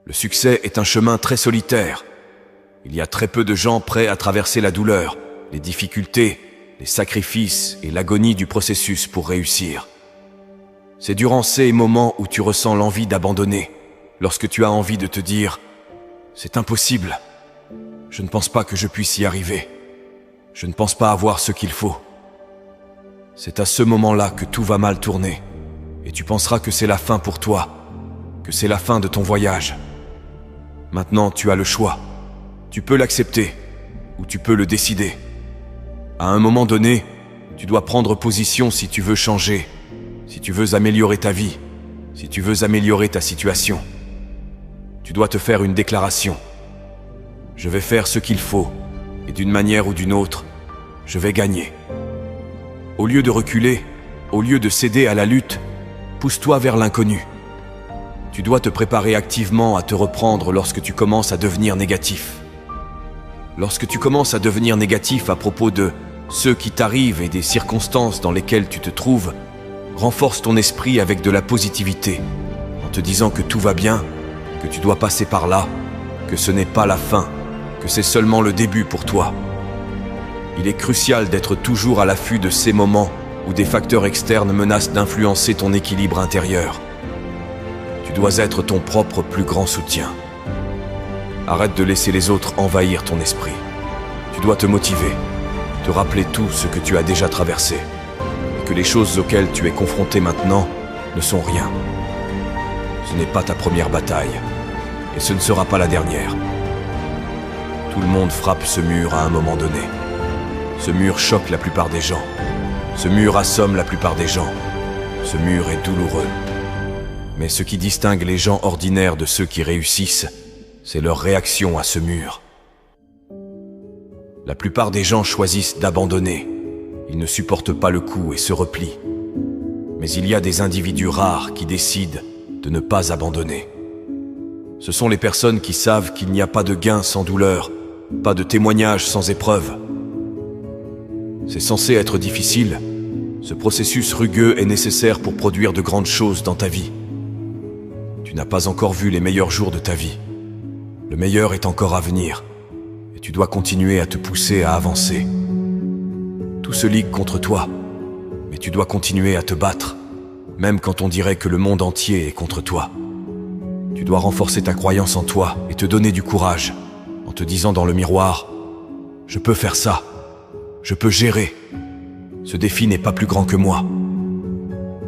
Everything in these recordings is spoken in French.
Le succès est un chemin très solitaire. Il y a très peu de gens prêts à traverser la douleur, les difficultés, les sacrifices et l'agonie du processus pour réussir. C'est durant ces moments où tu ressens l'envie d'abandonner, lorsque tu as envie de te dire « C'est impossible, je ne pense pas que je puisse y arriver, je ne pense pas avoir ce qu'il faut ». C'est à ce moment-là que tout va mal tourner, et tu penseras que c'est la fin pour toi, que c'est la fin de ton voyage. Maintenant, tu as le choix. Tu peux l'accepter, ou tu peux le décider. À un moment donné, tu dois prendre position si tu veux changer, si tu veux améliorer ta vie, si tu veux améliorer ta situation. Tu dois te faire une déclaration. Je vais faire ce qu'il faut, et d'une manière ou d'une autre, je vais gagner. Au lieu de reculer, au lieu de céder à la lutte, pousse-toi vers l'inconnu. Tu dois te préparer activement à te reprendre lorsque tu commences à devenir négatif. Lorsque tu commences à devenir négatif à propos de ceux qui t'arrivent et des circonstances dans lesquelles tu te trouves, renforce ton esprit avec de la positivité, en te disant que tout va bien, que tu dois passer par là, que ce n'est pas la fin, que c'est seulement le début pour toi. Il est crucial d'être toujours à l'affût de ces moments où des facteurs externes menacent d'influencer ton équilibre intérieur. Tu dois être ton propre plus grand soutien. Arrête de laisser les autres envahir ton esprit. Tu dois te motiver, te rappeler tout ce que tu as déjà traversé, et que les choses auxquelles tu es confronté maintenant ne sont rien. Ce n'est pas ta première bataille, et ce ne sera pas la dernière. Tout le monde frappe ce mur à un moment donné. Ce mur choque la plupart des gens. Ce mur assomme la plupart des gens. Ce mur est douloureux. Mais ce qui distingue les gens ordinaires de ceux qui réussissent, c'est leur réaction à ce mur. La plupart des gens choisissent d'abandonner. Ils ne supportent pas le coup et se replient. Mais il y a des individus rares qui décident de ne pas abandonner. Ce sont les personnes qui savent qu'il n'y a pas de gain sans douleur, pas de témoignage sans épreuve. C'est censé être difficile. Ce processus rugueux est nécessaire pour produire de grandes choses dans ta vie. Tu n'as pas encore vu les meilleurs jours de ta vie. Le meilleur est encore à venir, et tu dois continuer à te pousser à avancer. Tout se ligue contre toi, mais tu dois continuer à te battre, même quand on dirait que le monde entier est contre toi. Tu dois renforcer ta croyance en toi et te donner du courage, en te disant dans le miroir « Je peux faire ça, je peux gérer. Ce défi n'est pas plus grand que moi.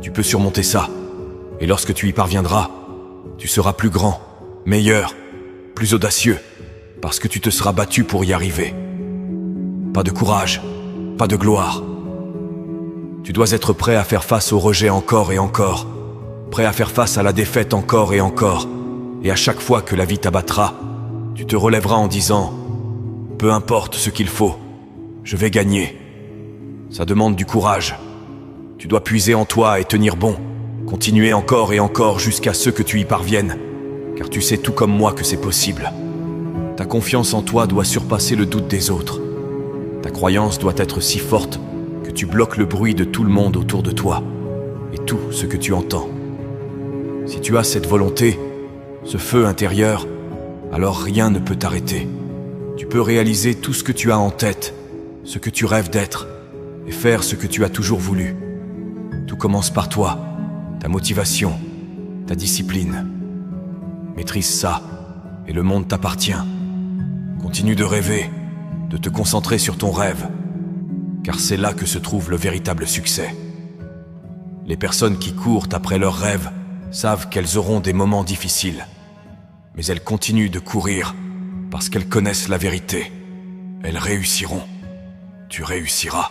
Tu peux surmonter ça, et lorsque tu y parviendras, tu seras plus grand, meilleur, plus audacieux, parce que tu te seras battu pour y arriver. Pas de courage, pas de gloire. Tu dois être prêt à faire face au rejet encore et encore, prêt à faire face à la défaite encore, et à chaque fois que la vie t'abattra, tu te relèveras en disant « Peu importe ce qu'il faut, je vais gagner ». Ça demande du courage. Tu dois puiser en toi et tenir bon, continuer encore et encore jusqu'à ce que tu y parviennes, car tu sais tout comme moi que c'est possible. Ta confiance en toi doit surpasser le doute des autres. Ta croyance doit être si forte que tu bloques le bruit de tout le monde autour de toi et tout ce que tu entends. Si tu as cette volonté, ce feu intérieur, alors rien ne peut t'arrêter. Tu peux réaliser tout ce que tu as en tête, ce que tu rêves d'être, et faire ce que tu as toujours voulu. Tout commence par toi, ta motivation, ta discipline. Maîtrise ça, et le monde t'appartient. Continue de rêver, de te concentrer sur ton rêve, car c'est là que se trouve le véritable succès. Les personnes qui courent après leurs rêves savent qu'elles auront des moments difficiles, mais elles continuent de courir parce qu'elles connaissent la vérité. Elles réussiront. Tu réussiras.